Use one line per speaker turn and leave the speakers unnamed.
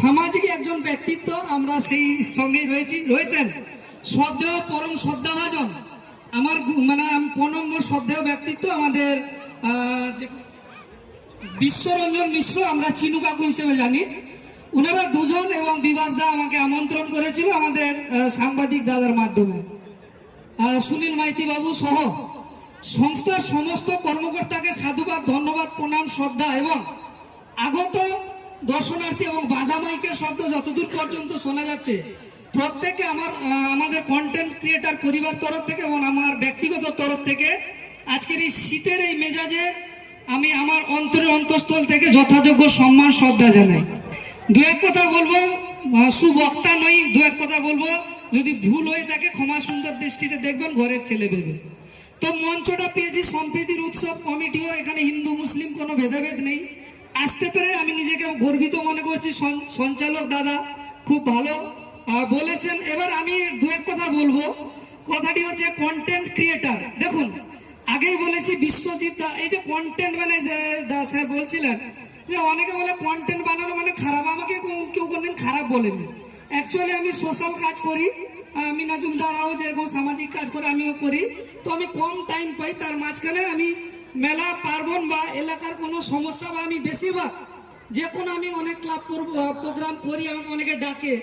সামাজিক একজন ব্যক্তিত্ব, আমরা সেই সঙ্গে রয়েছেন শ্রদ্ধেয় পরম শ্রদ্ধাভাজন আমার মানে প্রণম্য শ্রদ্ধেয় ব্যক্তিত্ব আমাদের বিশ্বরঞ্জন মিশ্র, আমরা চিনু কাকু হিসেবে জানি। ওনারা দুজন এবং বিভাস দা আমাকে আমন্ত্রণ করেছিল আমাদের সাংবাদিক দাদার মাধ্যমে। সুনীল মাইতি বাবু সহ সংস্থার সমস্ত কর্মকর্তাকে সাধুবাদ, ধন্যবাদ, প্রণাম, শ্রদ্ধা এবং আগত দর্শনার্থী এবং বাধা মাইকের শব্দ যতদূর পর্যন্ত শোনা যাচ্ছে প্রত্যেককে আমাদের কন্টেন্ট ক্রিয়েটার পরিবার তরফ থেকে এবং আমার ব্যক্তিগত তরফ থেকে আজকের এই শীতের এই মেজাজে আমি আমার অন্তরের অন্তঃস্থল থেকে যথাযোগ্য সম্মান শ্রদ্ধা জানাই। দু এক কথা বলবো, সুবক্তা নই, দু এক কথা বলবো, যদি ভুল হয়ে থাকে ক্ষমা সুন্দর দৃষ্টিতে দেখবেন, ঘরের ছেলে ভেবে। তো মঞ্চটা পেয়েছি সম্প্রীতির উৎসব কমিটিও, এখানে হিন্দু মুসলিম কোনো ভেদাভেদ নেই। আসতে পেরে আমি নিজেকে গর্বিত মনে করছি। সঞ্চালক দাদা খুব ভালো বলেছেন। এবার আমি দু এক কথা বলবো, কথাটি হচ্ছে কন্টেন্ট ক্রিয়েটার। দেখুন, আগেই বলেছি বিশ্বজিৎ দা, এই যে কন্টেন্ট মানে স্যার বলছিলেন যে অনেকে বলে কন্টেন্ট বানানো মানে খারাপ, আমাকে কেউ কোনদিন খারাপ বলেনি। অ্যাকচুয়ালি আমি সোশ্যাল কাজ করি, মিনাজুল দারাও যেরকম সামাজিক কাজ করে আমিও করি। তো আমি কম টাইম পাই, তার মাঝখানে আমি মেলা পার্বণ বা এলাকার কোনো সমস্যা বা আমি বেশিরভাগ যে কোনো আমি অনেক ক্লাব প্রোগ্রাম করি, আমাকে অনেকে ডাকে।